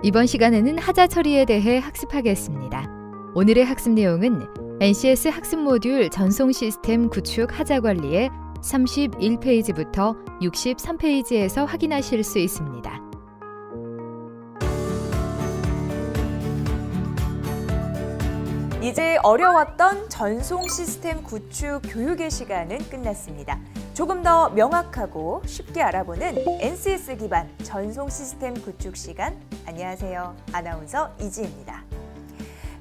이번 시간에는 하자 처리에 대해 학습하겠습니다. 오늘의 학습 내용은 NCS 학습 모듈 전송 시스템 구축 하자 관리의 31페이지부터 63페이지에서 확인하실 수 있습니다. 이제 어려웠던 전송 시스템 구축 교육의 시간은 끝났습니다. 조금 더 명확하고 쉽게 알아보는 NCS 기반 전송 시스템 구축 시간. 안녕하세요. 아나운서 이지혜입니다.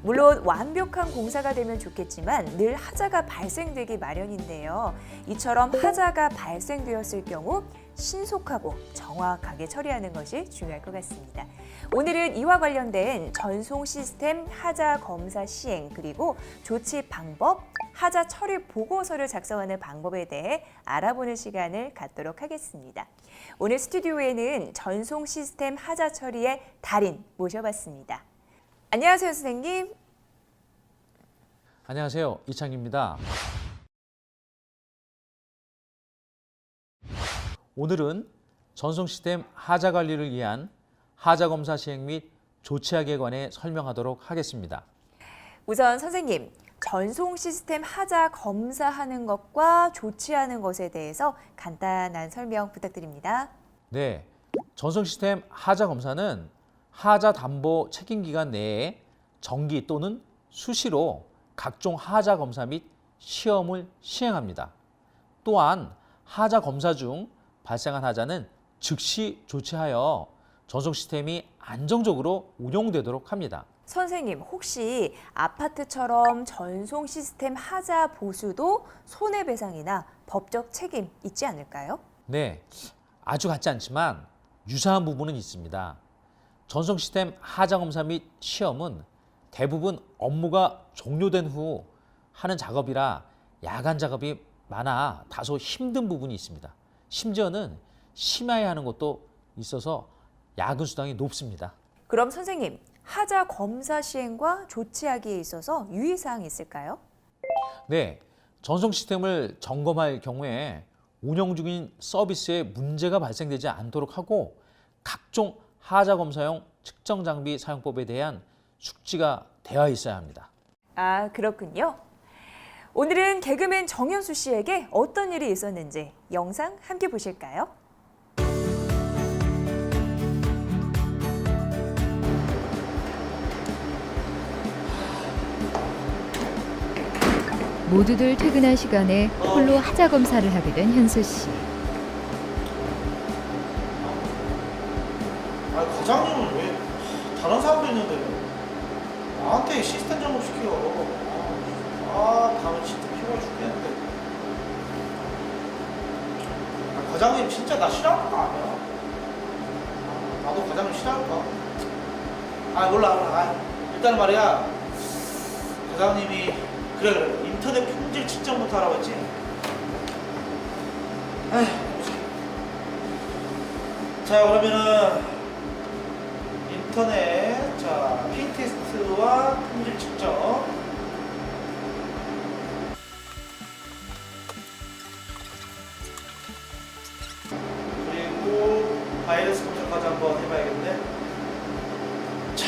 물론 완벽한 공사가 되면 좋겠지만 늘 하자가 발생되기 마련인데요. 이처럼 하자가 발생되었을 경우 신속하고 정확하게 처리하는 것이 중요할 것 같습니다. 오늘은 이와 관련된 전송 시스템 하자 검사 시행 그리고 조치 방법, 하자 처리 보고서를 작성하는 방법에 대해 알아보는 시간을 갖도록 하겠습니다. 오늘 스튜디오에는 전송 시스템 하자 처리의 달인 모셔봤습니다. 안녕하세요, 선생님. 안녕하세요. 이창기입니다. 오늘은 전송 시스템 하자 관리를 위한 하자 검사 시행 및 조치하기에 관해 설명하도록 하겠습니다. 우선 선생님, 전송 시스템 하자 검사하는 것과 조치하는 것에 대해서 간단한 설명 부탁드립니다. 네, 전송 시스템 하자 검사는 하자 담보 책임 기간 내에 정기 또는 수시로 각종 하자 검사 및 시험을 시행합니다. 또한 하자 검사 중 발생한 하자는 즉시 조치하여 전송 시스템이 안정적으로 운용되도록 합니다. 선생님, 혹시 아파트처럼 전송 시스템 하자 보수도 손해배상이나 법적 책임 있지 않을까요? 네, 아주 같지 않지만 유사한 부분은 있습니다. 전송 시스템 하자 검사 및 시험은 대부분 업무가 종료된 후 하는 작업이라 야간 작업이 많아 다소 힘든 부분이 있습니다. 심지어는 심야에 하는 것도 있어서 야근 수당이 높습니다. 그럼 선생님, 하자 검사 시행과 조치하기에 있어서 유의사항이 있을까요? 네, 전송 시스템을 점검할 경우에 운영 중인 서비스에 문제가 발생되지 않도록 하고 각종 하자 검사용 측정 장비 사용법에 대한 숙지가 되어 있어야 합니다. 아, 그렇군요. 오늘은 개그맨 정현수 씨에게 어떤 일이 있었는지 영상 함께 보실까요? 모두들 퇴근한 시간에 홀로 하자 검사를 하게 된 현수 씨. 아, 과장님은 왜 다른 사람도 있는데 나한테 시스템 점검 시켜? 다음에 진짜 피곤해 죽겠는데. 아, 과장님 진짜 나 싫어하는 거 아니야? 나도 과장님 싫어할까? 몰라. 일단 말이야, 과장님이 그래 인터넷 품질 측정부터 하라고 했지? 자, 그러면은 인터넷 핑 테스트와 품질 측정. 그리고 바이러스 검사까지 한번 해봐야겠네. 자,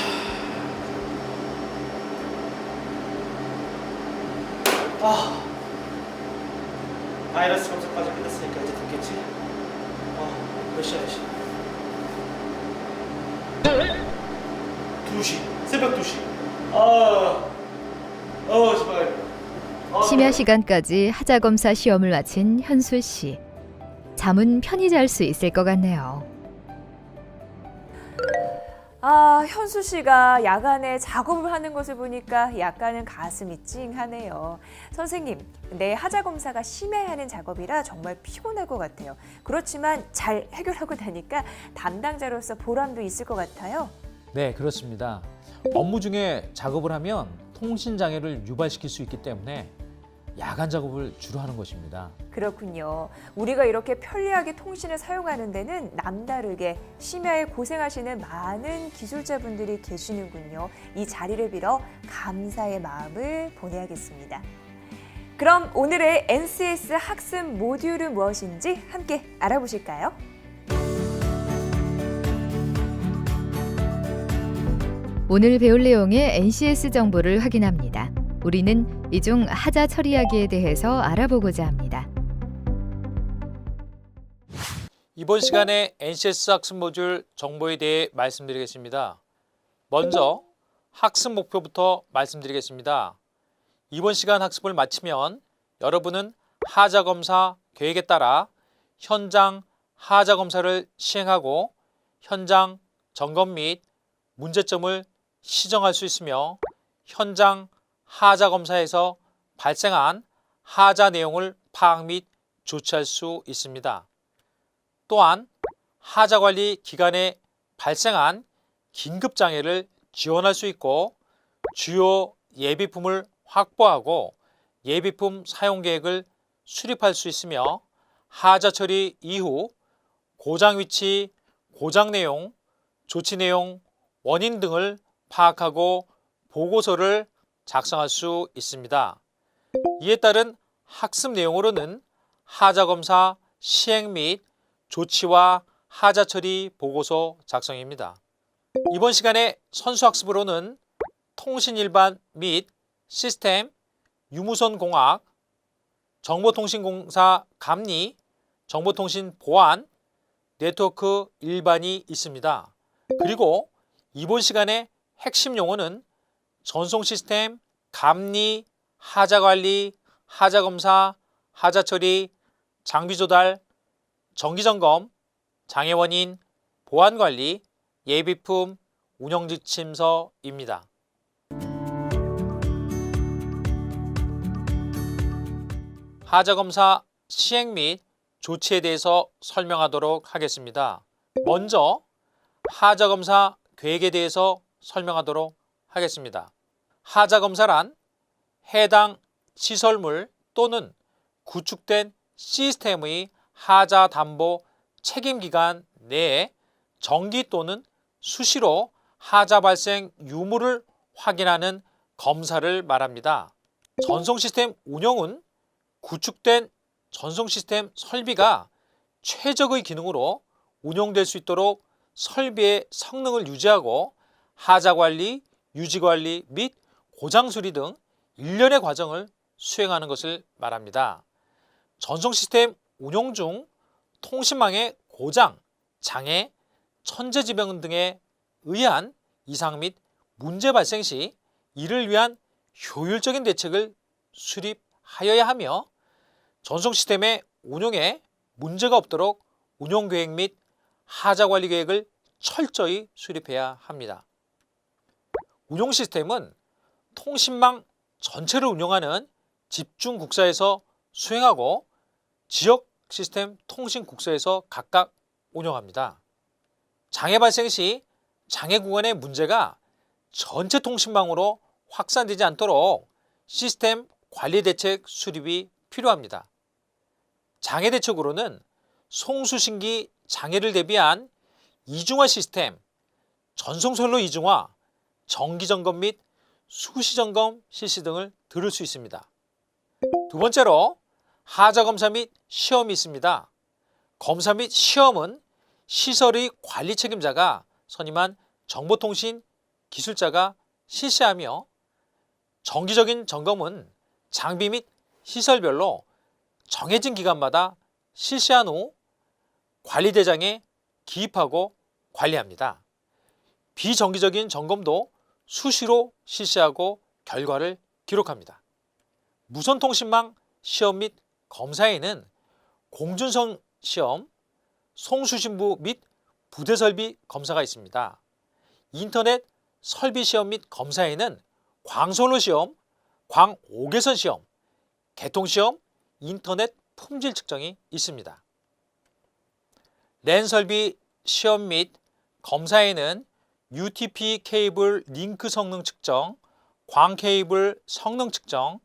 바이러스 검사까지 끝났으니까 이제 됐겠지? 몇 시야? 2시, 새벽 2시. 정말. 심야 시간까지 하자 검사 시험을 마친 현수 씨. 잠은 편히 잘 수 있을 것 같네요. 현수 씨가 야간에 작업을 하는 것을 보니까 약간은 가슴이 찡하네요. 선생님, 내 하자 검사가 심야에 하는 작업이라 정말 피곤할 것 같아요. 그렇지만 잘 해결하고 나니까 담당자로서 보람도 있을 것 같아요. 네, 그렇습니다. 업무 중에 작업을 하면 통신 장애를 유발시킬 수 있기 때문에 야간 작업을 주로 하는 것입니다. 그렇군요. 우리가 이렇게 편리하게 통신을 사용하는 데는 남다르게 심야에 고생하시는 많은 기술자분들이 계시는군요. 이 자리를 빌어 감사의 마음을 보내야겠습니다. 그럼 오늘의 NCS 학습 모듈은 무엇인지 함께 알아보실까요? 오늘 배울 내용의 NCS 정보를 확인합니다. 우리는 이 중 하자 처리하기에 대해서 알아보고자 합니다. 이번 시간에 NCS 학습 모듈 정보에 대해 말씀드리겠습니다. 먼저 학습 목표부터 말씀드리겠습니다. 이번 시간 학습을 마치면 여러분은 하자검사 계획에 따라 현장 하자검사를 시행하고 현장 점검 및 문제점을 시정할 수 있으며 현장 하자검사에서 발생한 하자 내용을 파악 및 조치할 수 있습니다. 또한 하자관리 기간에 발생한 긴급장애를 지원할 수 있고 주요 예비품을 확보하고 예비품 사용계획을 수립할 수 있으며 하자 처리 이후 고장 위치, 고장 내용, 조치 내용, 원인 등을 파악하고 보고서를 작성할 수 있습니다. 이에 따른 학습 내용으로는 하자검사 시행 및 조치와 하자 처리 보고서 작성입니다. 이번 시간에 선수학습으로는 통신 일반 및 시스템, 유무선 공학, 정보통신공사 감리, 정보통신 보안, 네트워크 일반이 있습니다. 그리고 이번 시간에 핵심 용어는 전송 시스템, 감리, 하자관리, 하자검사, 하자처리, 장비 조달, 정기점검, 장애 원인, 보안관리, 예비품, 운영지침서입니다. 하자검사 시행 및 조치에 대해서 설명하도록 하겠습니다. 먼저 하자검사 계획에 대해서 설명하도록 하겠습니다. 하자검사란 해당 시설물 또는 구축된 시스템의 하자 담보 책임 기간 내에 정기 또는 수시로 하자 발생 유무를 확인하는 검사를 말합니다. 전송 시스템 운영은 구축된 전송 시스템 설비가 최적의 기능으로 운영될 수 있도록 설비의 성능을 유지하고 하자 관리, 유지 관리 및 고장 수리 등 일련의 과정을 수행하는 것을 말합니다. 전송 시스템 운용 중 통신망의 고장, 장애, 천재지변 등에 의한 이상 및 문제 발생 시 이를 위한 효율적인 대책을 수립하여야 하며 전송 시스템의 운용에 문제가 없도록 운용계획 및 하자관리 계획을 철저히 수립해야 합니다. 운용 시스템은 통신망 전체를 운영하는 집중국사에서 수행하고 지역 시스템 통신국사에서 각각 운영합니다. 장애 발생 시 장애 구간의 문제가 전체 통신망으로 확산되지 않도록 시스템 관리 대책 수립이 필요합니다. 장애 대책으로는 송수신기 장애를 대비한 이중화 시스템, 전송선로 이중화, 정기점검 및 수시점검 실시 등을 들을 수 있습니다. 두 번째로 하자검사 및 시험이 있습니다. 검사 및 시험은 시설의 관리 책임자가 선임한 정보통신 기술자가 실시하며 정기적인 점검은 장비 및 시설별로 정해진 기간마다 실시한 후 관리대장에 기입하고 관리합니다. 비정기적인 점검도 수시로 실시하고 결과를 기록합니다. 무선통신망 시험 및 검사에는 공준성 시험, 송수신부 및 부대설비 검사가 있습니다. 인터넷 설비 시험 및 검사에는 광선로 시험, 광5개선 시험, 개통시험, 인터넷 품질 측정이 있습니다. 랜 설비 시험 및 검사에는 UTP 케이블 링크 성능 측정, 광 케이블 성능 측정,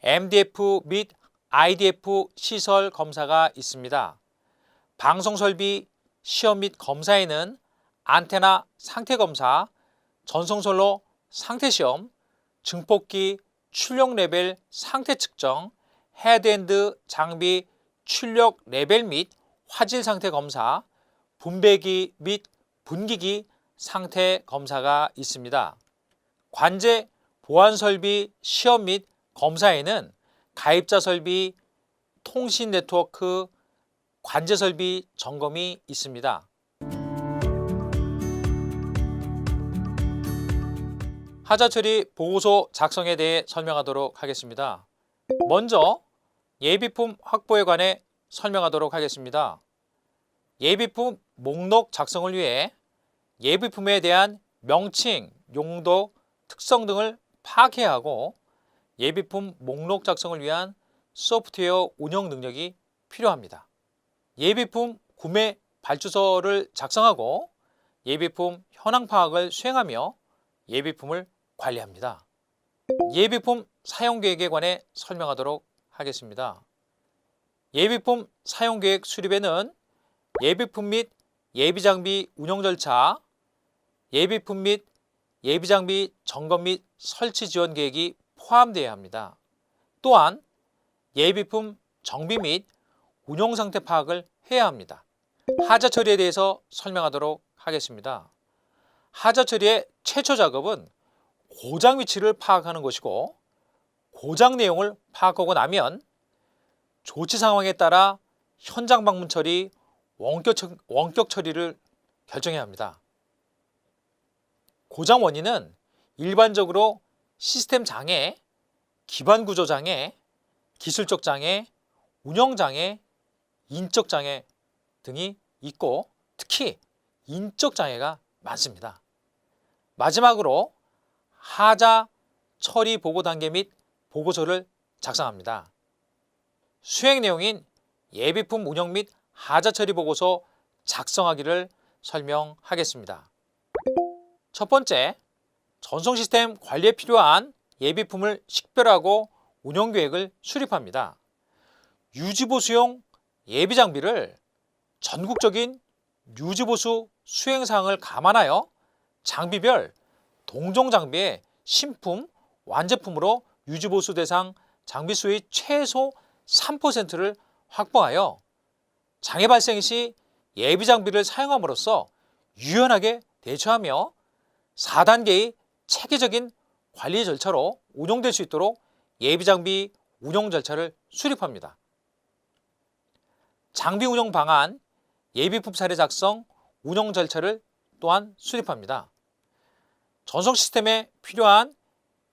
MDF 및 IDF 시설 검사가 있습니다. 방송 설비 시험 및 검사에는 안테나 상태 검사, 전송선로 상태 시험, 증폭기 출력 레벨 상태 측정, 헤드엔드 장비 출력 레벨 및 화질 상태 검사, 분배기 및 분기기 상태 검사가 있습니다. 관제 보안 설비 시험 및 검사에는 가입자 설비, 통신 네트워크, 관제 설비 점검이 있습니다. 하자 처리 보고서 작성에 대해 설명하도록 하겠습니다. 먼저 예비품 확보에 관해 설명하도록 하겠습니다. 예비품 목록 작성을 위해 예비품에 대한 명칭, 용도, 특성 등을 파악해야 하고 예비품 목록 작성을 위한 소프트웨어 운영 능력이 필요합니다. 예비품 구매 발주서를 작성하고 예비품 현황 파악을 수행하며 예비품을 관리합니다. 예비품 사용 계획에 관해 설명하도록 하겠습니다. 예비품 사용 계획 수립에는 예비품 및 예비장비 운영 절차, 예비품 및 예비장비 점검 및 설치 지원 계획이 포함되어야 합니다. 또한 예비품 정비 및 운용 상태 파악을 해야 합니다. 하자 처리에 대해서 설명하도록 하겠습니다. 하자 처리의 최초 작업은 고장 위치를 파악하는 것이고 고장 내용을 파악하고 나면 조치 상황에 따라 현장 방문 처리, 원격 처리를 결정해야 합니다. 고장 원인은 일반적으로 시스템 장애, 기반 구조 장애, 기술적 장애, 운영 장애, 인적 장애 등이 있고 특히 인적 장애가 많습니다. 마지막으로 하자 처리 보고 단계 및 보고서를 작성합니다. 수행 내용인 예비품 운영 및 하자 처리 보고서 작성하기를 설명하겠습니다. 첫 번째, 전송 시스템 관리에 필요한 예비품을 식별하고 운영 계획을 수립합니다. 유지보수용 예비 장비를 전국적인 유지보수 수행 사항을 감안하여 장비별 동종 장비의 신품, 완제품으로 유지보수 대상 장비 수의 최소 3%를 확보하여 장애 발생 시 예비 장비를 사용함으로써 유연하게 대처하며 4단계의 체계적인 관리 절차로 운용될 수 있도록 예비 장비 운용 절차를 수립합니다. 장비 운영 방안, 예비품 사례 작성, 운영 절차를 또한 수립합니다. 전송 시스템에 필요한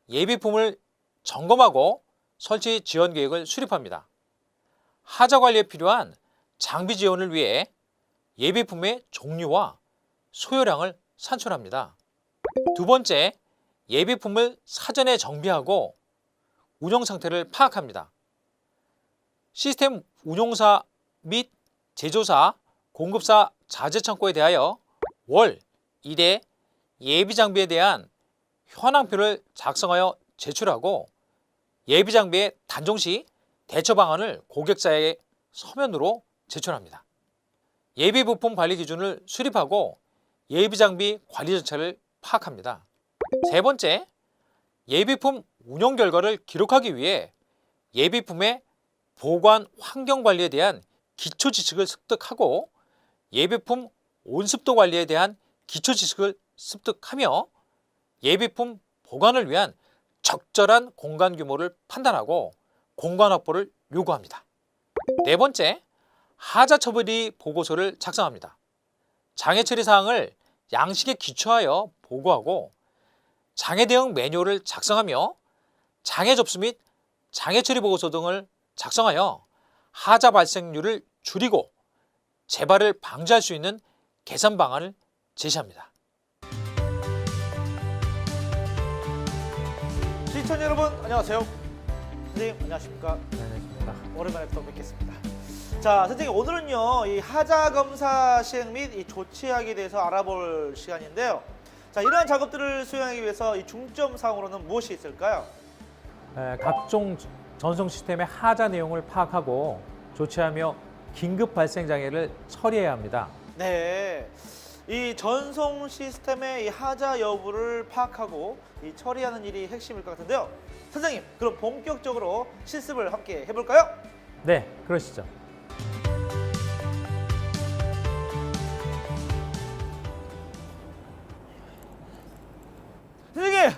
예비품을 점검하고 설치 지원 계획을 수립합니다. 하자 관리에 필요한 장비 지원을 위해 예비품의 종류와 소요량을 산출합니다. 두 번째, 예비품을 사전에 정비하고 운영 상태를 파악합니다. 시스템 운용사 및 제조사, 공급사 자재 창고에 대하여 월 1회 예비 장비에 대한 현황표를 작성하여 제출하고 예비 장비의 단종 시 대처 방안을 고객사의 서면으로 제출합니다. 예비 부품 관리 기준을 수립하고 예비 장비 관리 절차를 파악합니다. 세 번째, 예비품 운영 결과를 기록하기 위해 예비품의 보관 환경 관리에 대한 기초 지식을 습득하고 예비품 온습도 관리에 대한 기초 지식을 습득하며 예비품 보관을 위한 적절한 공간 규모를 판단하고 공간 확보를 요구합니다. 네 번째, 하자 처리 보고서를 작성합니다. 장애 처리 사항을 양식에 기초하여 보고하고 장애 대응 매뉴얼을 작성하며 장애 접수 및 장애 처리 보고서 등을 작성하여 하자 발생률을 줄이고 재발을 방지할 수 있는 개선 방안을 제시합니다. 시청자 여러분 안녕하세요. 선생님 안녕하십니까? 안녕하십니까. 오랜만에 또 뵙겠습니다. 자, 선생님 오늘은요 이 하자 검사 시행 및 이 조치하기에 대해서 알아볼 시간인데요. 자, 이러한 작업들을 수행하기 위해서 이 중점 사항으로는 무엇이 있을까요? 각종 전송 시스템의 하자 내용을 파악하고 조치하며 긴급 발생 장애를 처리해야 합니다. 네, 이 전송 시스템의 이 하자 여부를 파악하고 이 처리하는 일이 핵심일 것 같은데요. 선생님, 그럼 본격적으로 실습을 함께 해볼까요? 네, 그러시죠. 선생님,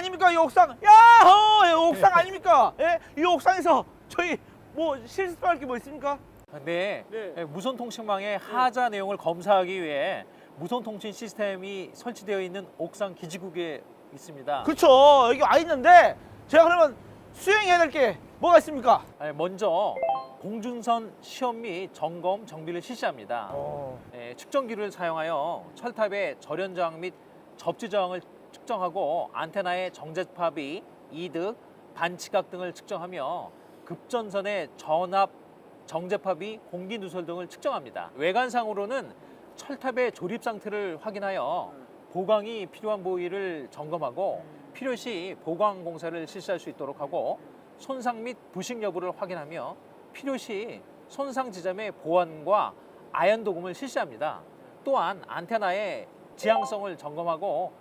아닙니까? 이 옥상. 야호! 이 옥상 아닙니까? 예? 이 옥상에서 저희 뭐 실습할 게 뭐 있습니까? 네, 네. 무선 통신망의 하자 내용을 검사하기 위해 무선 통신 시스템이 설치되어 있는 옥상 기지국에 있습니다. 그쵸. 여기 와 있는데 제가 그러면 수행해야 될 게 뭐가 있습니까? 먼저 공중선 시험 및 점검 정비를 실시합니다. 측정기를 사용하여 철탑의 절연 저항 및 접지 저항을 측정하고 안테나의 정제파비, 이득, 반치각 등을 측정하며 급전선의 전압, 정제파비, 공기 누설 등을 측정합니다. 외관상으로는 철탑의 조립 상태를 확인하여 보강이 필요한 부위를 점검하고 필요시 보강 공사를 실시할 수 있도록 하고 손상 및 부식 여부를 확인하며 필요시 손상 지점의 보완과 아연 도금을 실시합니다. 또한 안테나의 지향성을 점검하고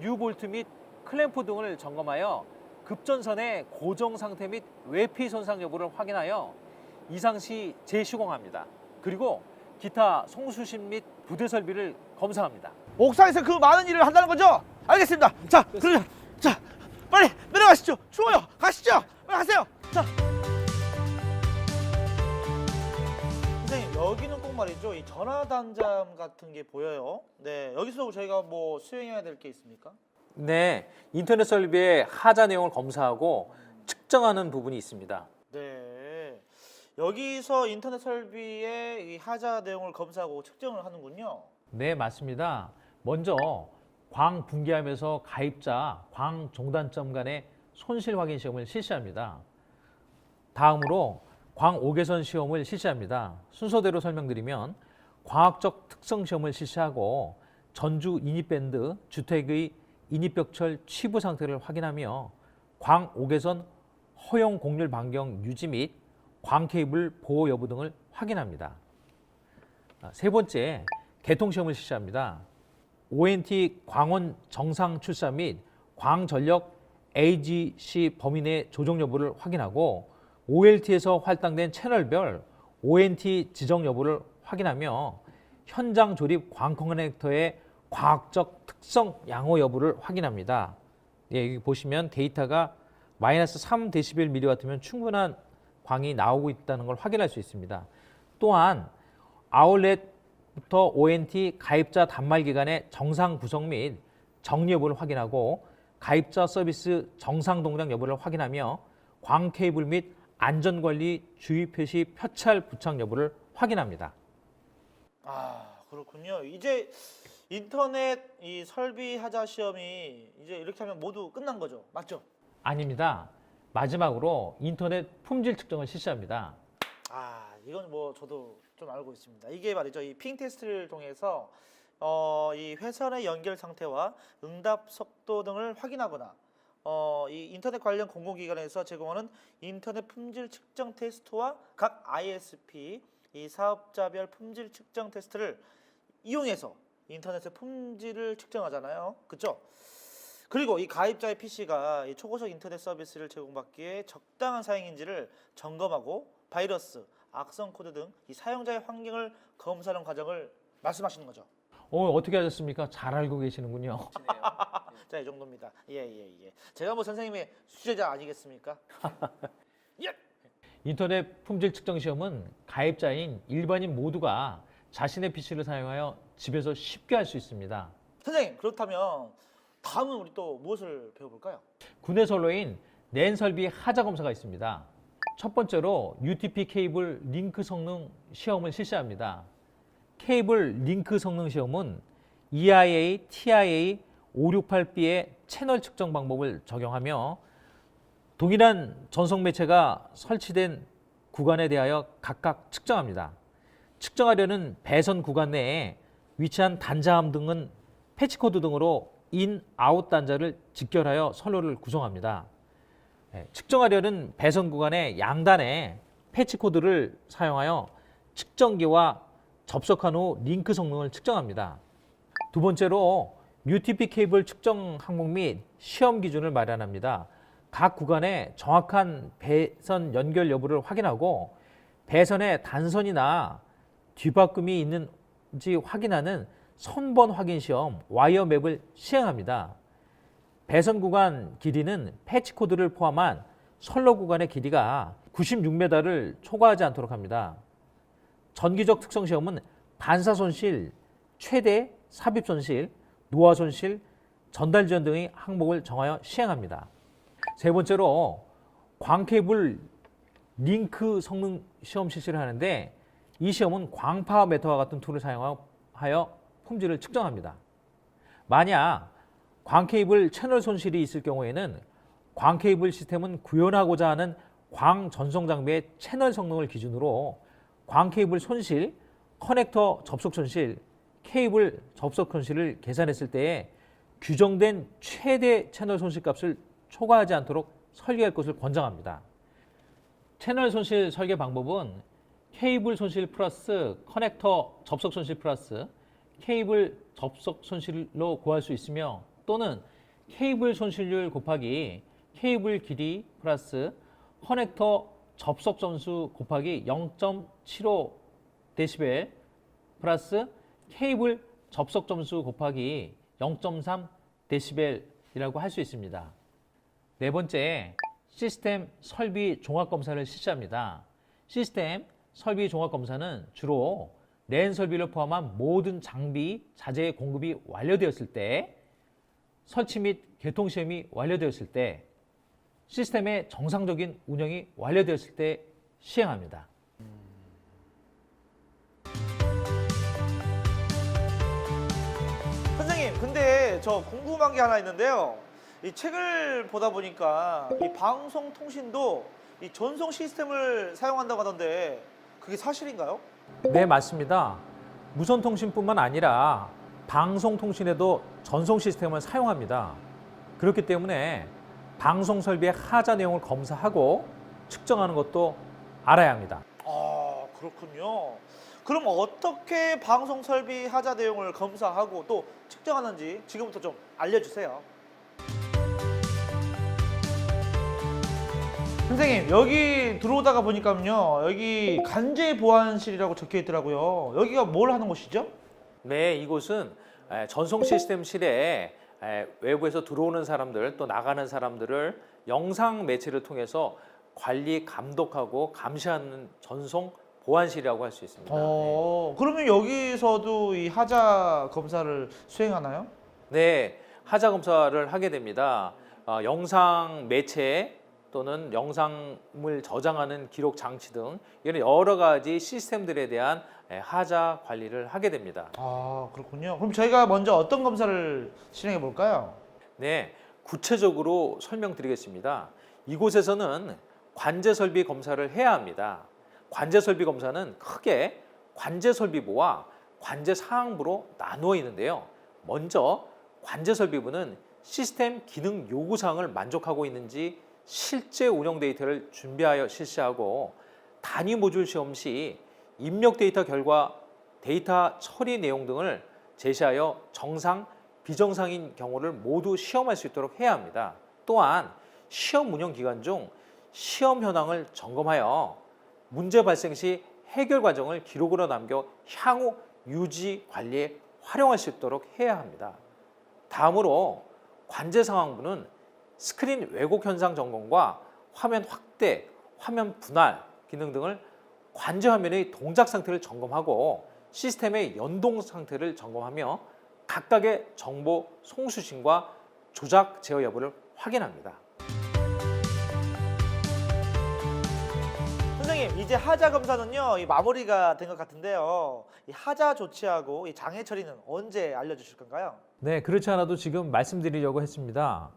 유볼트 및 클램프 등을 점검하여 급전선의 고정 상태 및 외피 손상 여부를 확인하여 이상 시 재시공합니다. 그리고 기타 송수신 및 부대 설비를 검사합니다. 옥상에서 그 많은 일을 한다는 거죠? 알겠습니다. 자, 그러면 자 빨리 내려가시죠. 추워요. 가시죠. 빨리 가세요. 자. 선생님 여기는 꼭 말이죠. 이 전화단장 같은 게 보여요. 네, 여기서 저희가 뭐 수행해야 될 게 있습니까? 네, 인터넷 설비의 하자 내용을 검사하고 측정하는 부분이 있습니다. 네, 여기서 인터넷 설비의 이 하자 내용을 검사하고 측정을 하는군요. 네, 맞습니다. 먼저 광 붕괴하면서 가입자, 광 종단점 간의 손실 확인 시험을 실시합니다. 다음으로 광 5개선 시험을 실시합니다. 순서대로 설명드리면 과학적 특성 시험을 실시하고 전주 인입밴드 주택의 인입벽철 취부 상태를 확인하며 광 5개선 허용 공률 반경 유지 및 광 케이블 보호 여부 등을 확인합니다. 세 번째, 개통 시험을 실시합니다. ONT 광원 정상 출사 및 광전력 AGC 범위 내 조정 여부를 확인하고 OLT에서 할당된 채널별 ONT 지정 여부를 확인하며 현장 조립 광 커넥터의 과학적 특성 양호 여부를 확인합니다. 예, 여기 보시면 데이터가 마이너스 3dBmW면 충분한 광이 나오고 있다는 걸 확인할 수 있습니다. 또한 아울렛부터 ONT 가입자 단말 기간의 정상 구성 및 정리 여부를 확인하고 가입자 서비스 정상 동작 여부를 확인하며 광 케이블 및 안전관리 주의 표시 표찰 부착 여부를 확인합니다. 아, 그렇군요. 이제 인터넷 이 설비 하자 시험이 이제 이렇게 하면 모두 끝난 거죠, 맞죠? 아닙니다. 마지막으로 인터넷 품질 측정을 실시합니다. 아, 이건 뭐 저도 좀 알고 있습니다. 이게 말이죠, 이 핑 테스트를 통해서 이 회선의 연결 상태와 응답 속도 등을 확인하거나 이 인터넷 관련 공공기관에서 제공하는 인터넷 품질 측정 테스트와 각 ISP 이 사업자별 품질 측정 테스트를 이용해서 인터넷의 품질을 측정하잖아요, 그렇죠? 그리고 이 가입자의 PC가 이 초고속 인터넷 서비스를 제공받기에 적당한 사양인지를 점검하고 바이러스, 악성 코드 등 이 사용자의 환경을 검사하는 과정을 말씀하시는 거죠. 어떻게 하셨습니까? 잘 알고 계시는군요. 자, 이 정도입니다. 예. 제가 뭐 선생님의 수제자 아니겠습니까? 예. 인터넷 품질 측정 시험은 가입자인 일반인 모두가 자신의 PC를 사용하여 집에서 쉽게 할 수 있습니다. 선생님, 그렇다면 다음은 우리 또 무엇을 배워볼까요? 국내 선로인 랜 설비 하자 검사가 있습니다. 첫 번째로 UTP 케이블 링크 성능 시험을 실시합니다. 케이블 링크 성능 시험은 EIA, TIA 568B의 채널 측정 방법을 적용하며 동일한 전송 매체가 설치된 구간에 대하여 각각 측정합니다. 측정하려는 배선 구간 내에 위치한 단자함 등은 패치코드 등으로 인, 아웃 단자를 직결하여 선로를 구성합니다. 측정하려는 배선 구간의 양단에 패치코드를 사용하여 측정기와 접속한 후 링크 성능을 측정합니다. 두 번째로 UTP 케이블 측정 항목 및 시험 기준을 마련합니다. 각 구간의 정확한 배선 연결 여부를 확인하고 배선에 단선이나 뒤바꿈이 있는지 확인하는 선번 확인 시험 와이어맵을 시행합니다. 배선 구간 길이는 패치 코드를 포함한 선로 구간의 길이가 96m를 초과하지 않도록 합니다. 전기적 특성 시험은 반사 손실, 최대 삽입 손실, 노화 손실, 전달 지연 등의 항목을 정하여 시행합니다. 세 번째로 광케이블 링크 성능 시험 실시를 하는데 이 시험은 광파 메터와 같은 툴을 사용하여 품질을 측정합니다. 만약 광케이블 채널 손실이 있을 경우에는 광케이블 시스템은 구현하고자 하는 광 전송 장비의 채널 성능을 기준으로 광케이블 손실, 커넥터 접속 손실, 케이블 접속 손실을 계산했을 때에 규정된 최대 채널 손실 값을 초과하지 않도록 설계할 것을 권장합니다. 채널 손실 설계 방법은 케이블 손실 플러스 커넥터 접속 손실 플러스 케이블 접속 손실로 구할 수 있으며 또는 케이블 손실률 곱하기 케이블 길이 플러스 커넥터 접속 점수 곱하기 0.75 데시벨 플러스 케이블 접속 점수 곱하기 0.3 데시벨이라고 할 수 있습니다. 네 번째, 시스템 설비 종합 검사를 실시합니다. 시스템 설비 종합 검사는 주로 랜 설비를 포함한 모든 장비, 자재 공급이 완료되었을 때, 설치 및 개통 시험이 완료되었을 때, 시스템의 정상적인 운영이 완료되었을 때 시행합니다. 선생님, 근데 저 궁금한 게 하나 있는데요. 이 책을 보다 보니까 이 방송통신도 이 전송 시스템을 사용한다고 하던데 그게 사실인가요? 네, 맞습니다. 무선통신뿐만 아니라 방송통신에도 전송 시스템을 사용합니다. 그렇기 때문에 방송 설비의 하자 내용을 검사하고 측정하는 것도 알아야 합니다. 아, 그렇군요. 그럼 어떻게 방송 설비 하자 내용을 검사하고 또 측정하는지 지금부터 좀 알려주세요. 선생님, 여기 들어오다가 보니까요, 여기 간제 보안실이라고 적혀 있더라고요. 여기가 뭘 하는 곳이죠? 네, 이곳은 전송 시스템실에 외부에서 들어오는 사람들 또 나가는 사람들을 영상 매체를 통해서 관리, 감독하고 감시하는 전송 보안실이라고 할 수 있습니다. 그러면 여기서도 이 하자 검사를 수행하나요? 네, 하자 검사를 하게 됩니다. 영상 매체 또는 영상을 저장하는 기록 장치 등 이런 여러 가지 시스템들에 대한 하자 관리를 하게 됩니다. 아, 그렇군요. 그럼 저희가 먼저 어떤 검사를 실행해 볼까요? 네, 구체적으로 설명드리겠습니다. 이곳에서는 관제 설비 검사를 해야 합니다. 관제 설비 검사는 크게 관제 설비부와 관제 상황부로 나누어 있는데요. 먼저 관제 설비부는 시스템 기능 요구 사항을 만족하고 있는지 실제 운영 데이터를 준비하여 실시하고 단위 모듈 시험 시 입력 데이터 결과 데이터 처리 내용 등을 제시하여 정상, 비정상인 경우를 모두 시험할 수 있도록 해야 합니다. 또한 시험 운영 기간 중 시험 현황을 점검하여 문제 발생 시 해결 과정을 기록으로 남겨 향후 유지 관리에 활용할 수 있도록 해야 합니다. 다음으로 관제 상황부는 스크린 왜곡 현상 점검과 화면 확대, 화면 분할 기능 등을 관제 화면의 동작 상태를 점검하고 시스템의 연동 상태를 점검하며 각각의 정보 송수신과 조작 제어 여부를 확인합니다. 선생님, 이제 하자 검사는요, 이 마무리가 된 것 같은데요. 이 하자 조치하고 이 장애 처리는 언제 알려주실 건가요? 네, 그렇지 않아도 지금 말씀드리려고 했습니다.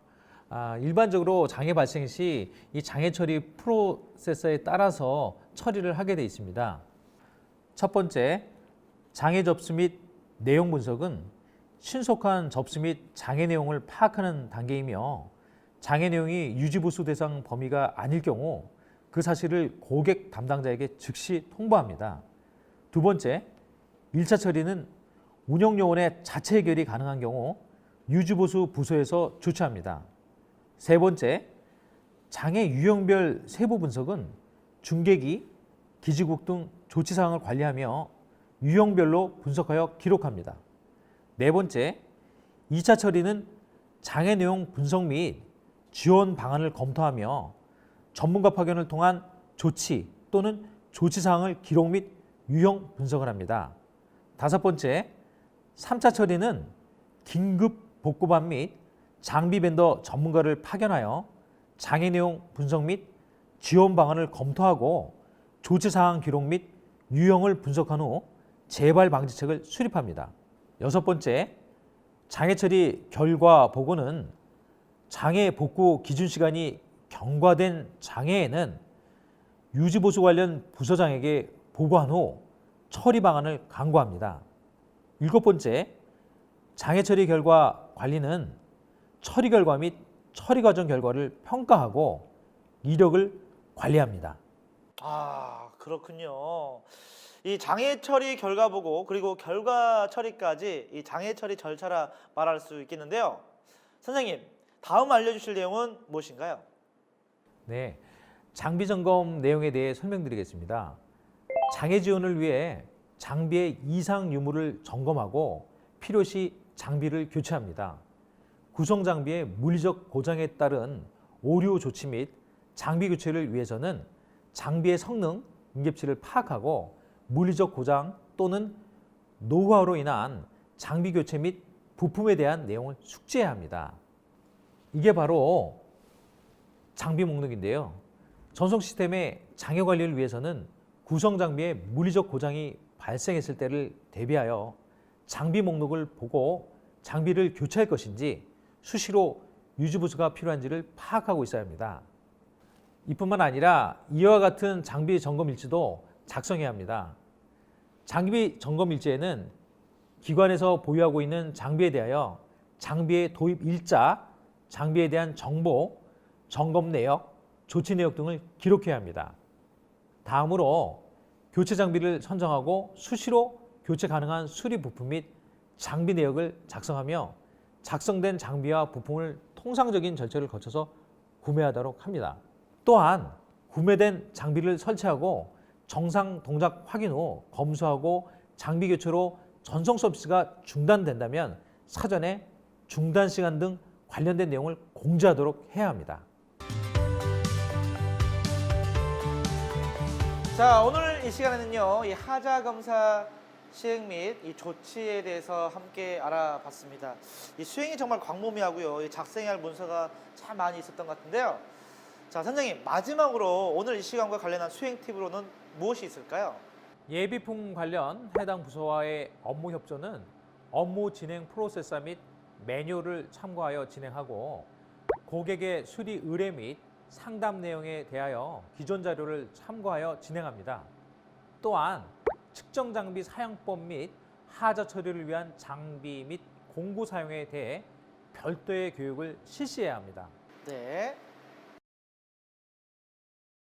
일반적으로 장애 발생 시 이 장애 처리 프로세서에 따라서 처리를 하게 돼 있습니다. 첫 번째, 장애 접수 및 내용 분석은 신속한 접수 및 장애 내용을 파악하는 단계이며 장애 내용이 유지보수 대상 범위가 아닐 경우 그 사실을 고객 담당자에게 즉시 통보합니다. 두 번째, 1차 처리는 운영요원의 자체 해결이 가능한 경우 유지보수 부서에서 조치합니다. 세 번째, 장애 유형별 세부 분석은 중계기, 기지국 등 조치 사항을 관리하며 유형별로 분석하여 기록합니다. 네 번째, 2차 처리는 장애 내용 분석 및 지원 방안을 검토하며 전문가 파견을 통한 조치 또는 조치 사항을 기록 및 유형 분석을 합니다. 5번째, 3차 처리는 긴급 복구반 및 장비 벤더 전문가를 파견하여 장애 내용 분석 및 지원 방안을 검토하고 조치 사항 기록 및 유형을 분석한 후 재발 방지책을 수립합니다. 6번째, 장애 처리 결과 보고는 장애 복구 기준 시간이 경과된 장애에는 유지보수 관련 부서장에게 보고한 후 처리 방안을 강구합니다. 7번째, 장애 처리 결과 관리는 처리 결과 및 처리 과정 결과를 평가하고 이력을 관리합니다. 아, 그렇군요. 이 장애 처리 결과 보고 그리고 결과 처리까지 이 장애 처리 절차라 말할 수 있겠는데요. 선생님, 다음 알려주실 내용은 무엇인가요? 네, 장비 점검 내용에 대해 설명드리겠습니다. 장애 지원을 위해 장비의 이상 유무를 점검하고 필요시 장비를 교체합니다. 구성 장비의 물리적 고장에 따른 오류 조치 및 장비 교체를 위해서는 장비의 성능, 응급치를 파악하고 물리적 고장 또는 노후화로 인한 장비 교체 및 부품에 대한 내용을 숙지해야 합니다. 이게 바로 장비 목록인데요. 전송 시스템의 장애 관리를 위해서는 구성 장비의 물리적 고장이 발생했을 때를 대비하여 장비 목록을 보고 장비를 교체할 것인지 수시로 유지보수가 필요한지를 파악하고 있어야 합니다. 이뿐만 아니라 이와 같은 장비 점검 일지도 작성해야 합니다. 장비 점검 일지에는 기관에서 보유하고 있는 장비에 대하여 장비의 도입 일자, 장비에 대한 정보, 점검 내역, 조치 내역 등을 기록해야 합니다. 다음으로 교체 장비를 선정하고 수시로 교체 가능한 수리 부품 및 장비 내역을 작성하며 작성된 장비와 부품을 통상적인 절차를 거쳐서 구매하도록 합니다. 또한 구매된 장비를 설치하고 정상 동작 확인 후 검수하고 장비 교체로 전송 서비스가 중단된다면 사전에 중단 시간 등 관련된 내용을 공지하도록 해야 합니다. 자, 오늘 이 시간에는요, 이 하자 검사 시행 및 이 조치에 대해서 함께 알아봤습니다. 이 수행이 정말 광범위하고요, 이 작성해야 할 문서가 참 많이 있었던 것 같은데요. 자, 선생님, 마지막으로 오늘 이 시간과 관련한 수행 팁으로는 무엇이 있을까요? 예비품 관련 해당 부서와의 업무 협조는 업무 진행 프로세서 및 매뉴얼을 참고하여 진행하고 고객의 수리 의뢰 및 상담 내용에 대하여 기존 자료를 참고하여 진행합니다. 또한 측정 장비 사용법 및 하자 처리를 위한 장비 및 공구 사용에 대해 별도의 교육을 실시해야 합니다. 네.